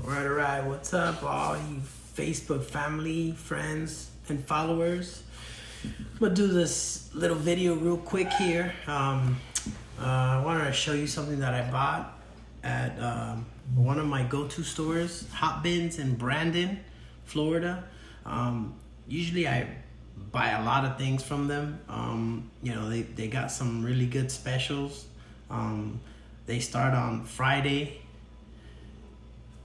All right. What's up, all you Facebook family, friends, and followers? I'm gonna do this little video real quick here. I wanted to show you something that I bought at one of my go-to stores, Hot Bins in Brandon, Florida. Usually I buy a lot of things from them. They got some really good specials. They start on Friday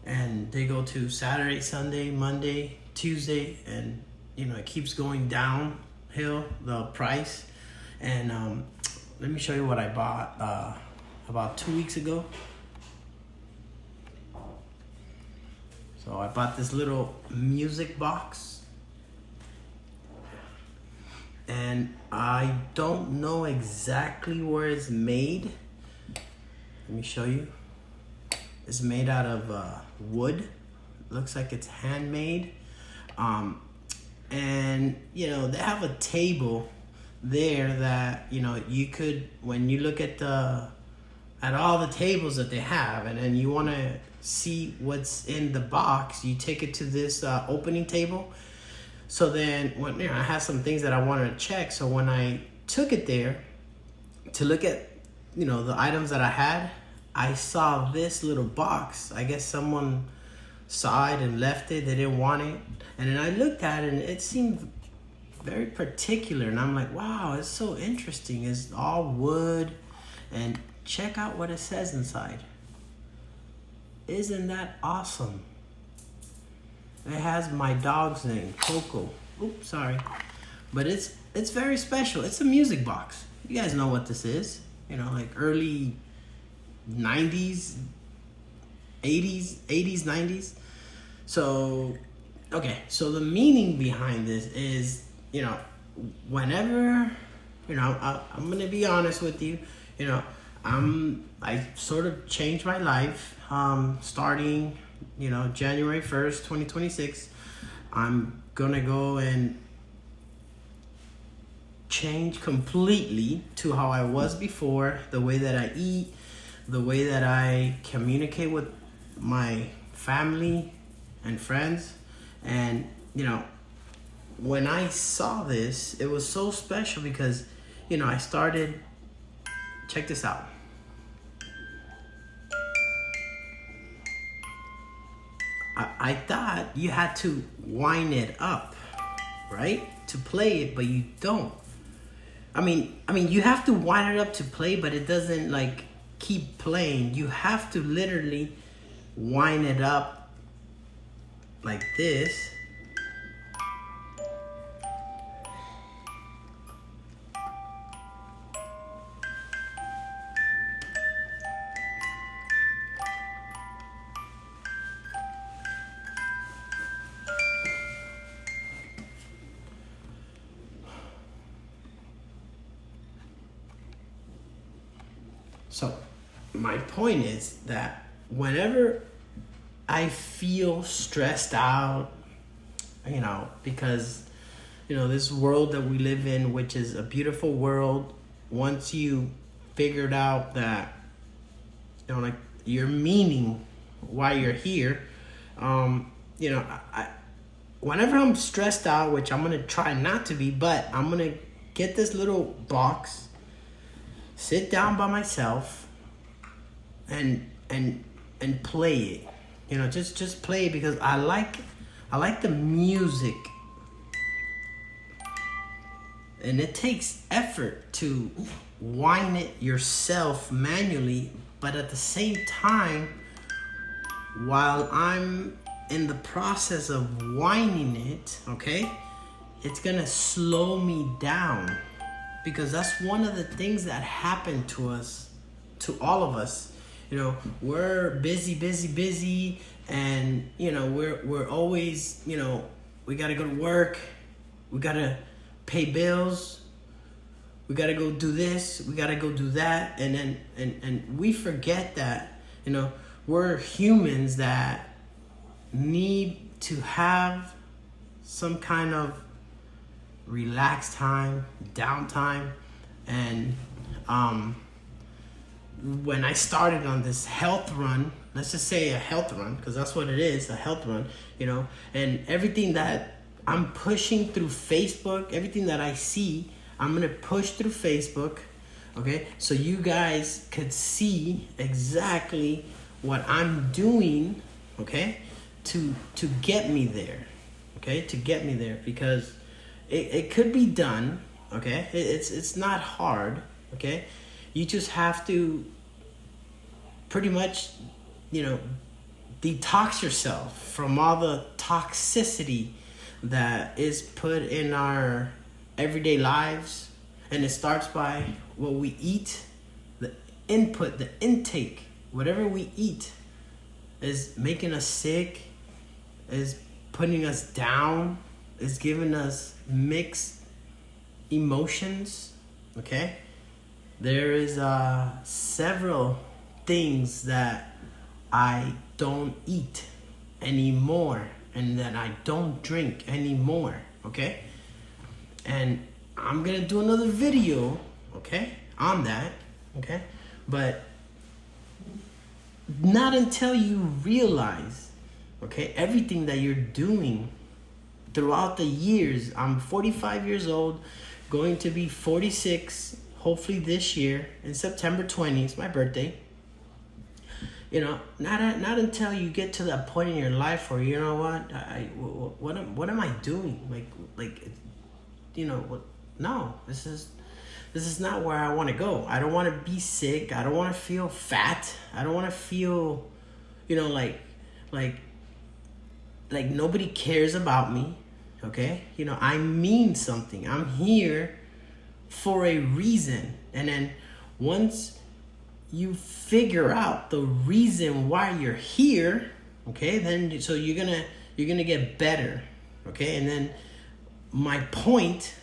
and they go to Saturday, Sunday, Monday, Tuesday, and it keeps going downhill, the price. And let me show you what I bought about 2 weeks ago. So I bought this little music box, and I don't know exactly where it's made. Let me show you. It's made out of wood. Looks like it's handmade. And they have a table there that you could, when you look at all the tables that they have, and then you want to see what's in the box, you take it to this opening table. So then when I have some things that I wanted to check, so when I took it there to look at the items that I had, I saw this little box. I guess someone saw it and left it. They didn't want it. And then I looked at it and it seemed very particular. And I'm like, wow, it's so interesting. It's all wood. And check out what it says inside. Isn't that awesome? It has my dog's name, Coco. Oops, sorry. But it's very special. It's a music box. You guys know what this is. Like early 90s, 80s, 90s. So, okay. So the meaning behind this is, whenever, I'm going to be honest with you, I sort of changed my life, starting, January 1st, 2026. I'm going to go and change completely to how I was before, the way that I eat, the way that I communicate with my family and friends. And, when I saw this, it was so special because, I started, check this out. I thought you had to wind it up, right? To play it, but you don't. I mean, you have to wind it up to play, but it doesn't keep playing. You have to literally wind it up like this. So my point is that whenever I feel stressed out, because, this world that we live in, which is a beautiful world, once you figured out that, your meaning why you're here, whenever I'm stressed out, which I'm going to try not to be, but I'm going to get this little box, sit down by myself and play it. Just play it because I like the music. And it takes effort to wind it yourself manually, but at the same time, while I'm in the process of winding it, okay, it's gonna slow me down. Because that's one of the things that happened to us, to all of us. We're busy, and we're always, we gotta go to work, we gotta pay bills, we gotta go do this, we gotta go do that, and we forget that we're humans that need to have some kind of relaxed time, downtime. And when I started on this health run, let's just say a health run, because that's what it is, a health run, you know, and everything that I'm pushing through Facebook, everything that I see, I'm going to push through Facebook, okay? So you guys could see exactly what I'm doing, okay? To get me there, okay? To get me there, because it could be done, okay? It's not hard, okay? You just have to pretty much, you know, detox yourself from all the toxicity that is put in our everyday lives. And it starts by what we eat, the input, the intake. Whatever we eat is making us sick, is putting us down, is giving us mixed emotions, okay? There is several things that I don't eat anymore and that I don't drink anymore, okay? And I'm gonna do another video, okay, on that, okay? But not until you realize, okay, everything that you're doing throughout the years. I'm 45 years old, going to be 46, hopefully this year, in September 20th, it's my birthday. You know, not until you get to that point in your life where, you know what, what am I doing? Like, you know, what? No, this is not where I want to go. I don't want to be sick. I don't want to feel fat. I don't want to feel, you know, like nobody cares about me. Okay, you know, I mean something. I'm here for a reason, and then once you figure out the reason why you're here, okay, then so you're gonna get better, okay? And then my point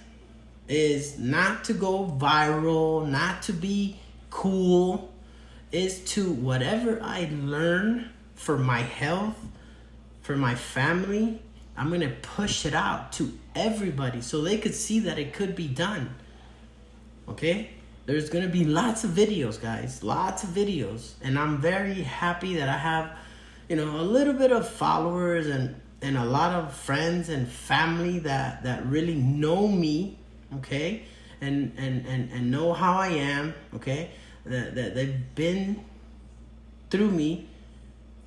is not to go viral, not to be cool, is to whatever I learn for my health, for my family, I'm gonna push it out to everybody so they could see that it could be done, okay? There's going to be lots of videos, guys. Lots of videos. And I'm very happy that I have, you know, a little bit of followers and a lot of friends and family that really know me, okay? And know how I am, okay? That they've been through me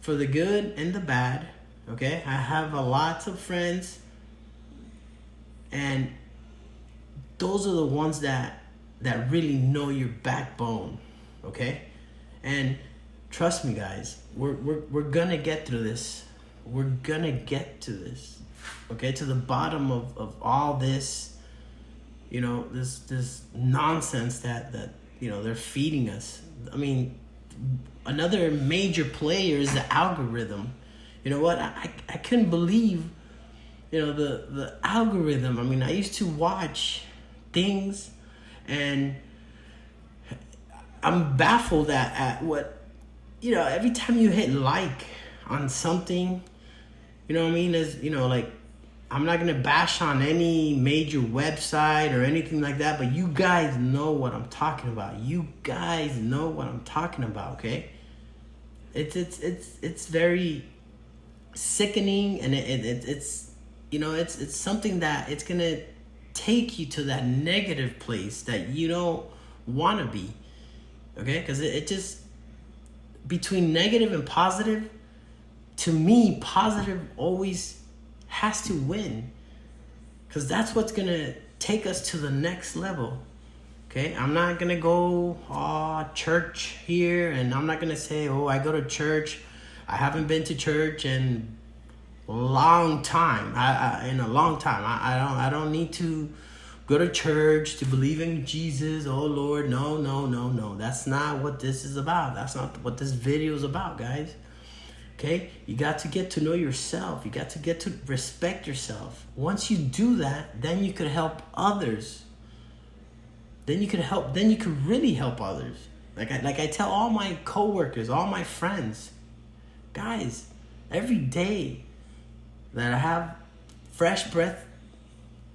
for the good and the bad, okay? I have a lot of friends, and those are the ones that really know your backbone, okay? And trust me, guys, we're gonna get through this. We're gonna get to this, okay? To the bottom of all this, you know, this nonsense that you know they're feeding us. I mean, another major player is the algorithm. You know what? I couldn't believe, you know, the algorithm. I mean, I used to watch things, and I'm baffled at what, you know, every time you hit like on something, you know what I mean? Is, you know, like, I'm not going to bash on any major website or anything like that, but you guys know what I'm talking about. You guys know what I'm talking about, okay? It's very sickening, and it's you know, it's something that it's going to take you to that negative place that you don't want to be, okay? Because it just, between negative and positive, to me, positive always has to win, because that's what's gonna take us to the next level, okay? I'm not gonna go church here, and I'm not gonna say, oh, I go to church. I haven't been to church in long time. In a long time. I don't need to go to church to believe in Jesus. Oh Lord, no. That's not what this is about. That's not what this video is about, guys. Okay? You got to get to know yourself. You got to get to respect yourself. Once you do that, then you could help others. Then you could really help others. Like I tell all my coworkers, all my friends, guys, every day that I have fresh breath,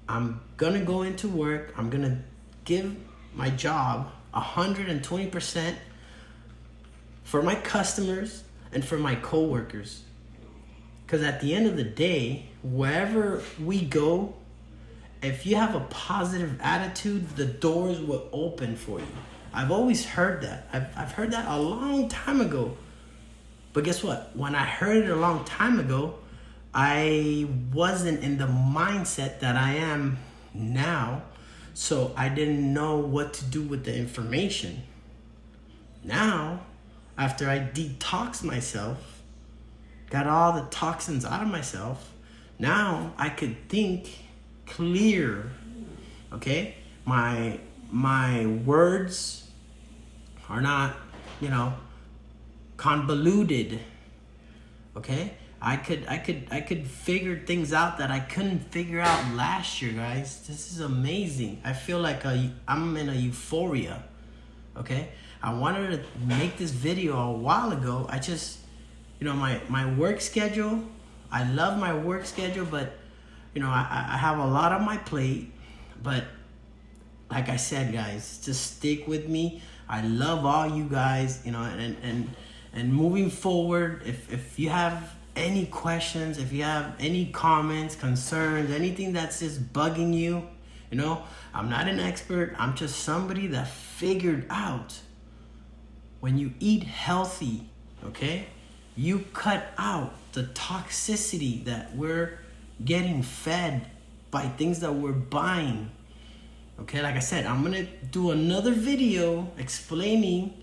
I'm gonna go into work. I'm gonna give my job 120% for my customers and for my coworkers. Because at the end of the day, wherever we go, if you have a positive attitude, the doors will open for you. I've always heard that. I've heard that a long time ago. But guess what? When I heard it a long time ago, I wasn't in the mindset that I am now. So I didn't know what to do with the information. Now, after I detoxed myself, got all the toxins out of myself, now I could think clear. Okay? My words are not, convoluted. Okay? I could figure things out that I couldn't figure out last year, guys. This is amazing. I feel like I'm in a euphoria. Okay? I wanted to make this video a while ago. I just, my work schedule, I love my work schedule, but, I have a lot on my plate. But like I said, guys, just stick with me. I love all you guys, and moving forward, if you have any questions, if you have any comments, concerns, anything that's just bugging you, I'm not an expert. I'm just somebody that figured out when you eat healthy, okay, you cut out the toxicity that we're getting fed by things that we're buying. Okay, like I said, I'm gonna do another video explaining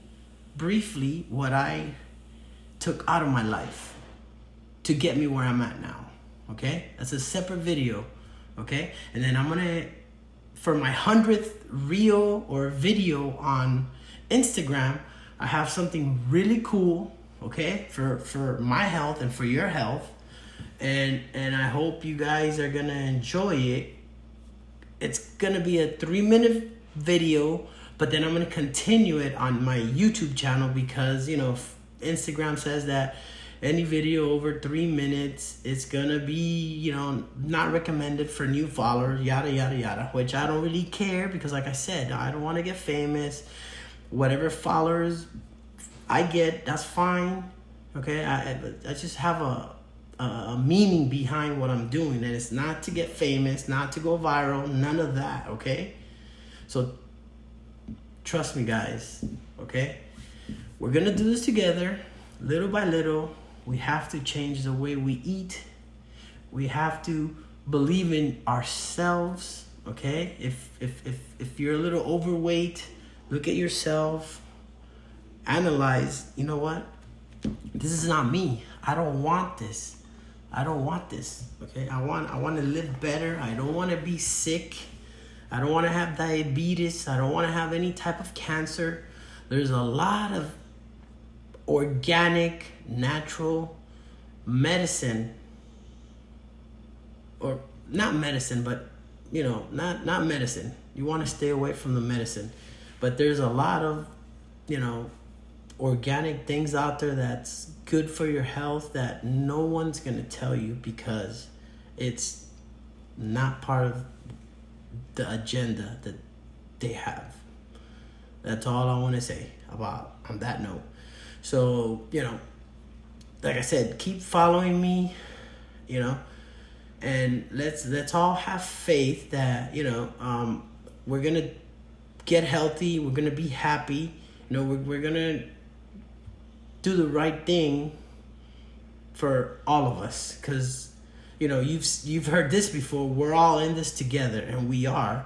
briefly what I took out of my life to get me where I'm at now. Okay, that's a separate video. Okay, and then I'm gonna, for my 100th reel or video on Instagram, I have something really cool. Okay, for my health and for your health, and I hope you guys are gonna enjoy it. It's gonna be a 3-minute video, but then I'm gonna continue it on my YouTube channel because Instagram says that any video over 3 minutes, it's gonna be not recommended for new followers, yada yada yada. Which I don't really care because, like I said, I don't want to get famous. Whatever followers I get, that's fine. Okay, I just have a meaning behind what I'm doing, and it's not to get famous, not to go viral, none of that. Okay, so trust me, guys. Okay, we're gonna do this together, little by little. We have to change the way we eat. We have to believe in ourselves. Okay, if you're a little overweight, look at yourself. Analyze, you know what? This is not me. I don't want this. I don't want this. Okay? I want to live better. I don't want to be sick. I don't want to have diabetes. I don't want to have any type of cancer. There's a lot of organic, natural medicine, or not medicine, but not medicine. You want to stay away from the medicine. But there's a lot of, organic things out there that's good for your health that no one's going to tell you because it's not part of the agenda that they have. That's all I want to say about on that note. So, like I said, keep following me, and let's all have faith that, we're going to get healthy. We're going to be happy. We're going to do the right thing for all of us, because you've heard this before. We're all in this together, and we are,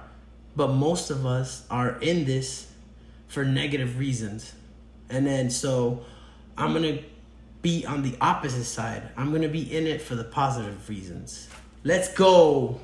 but most of us are in this for negative reasons. And then so I'm gonna be on the opposite side. I'm gonna be in it for the positive reasons. Let's go.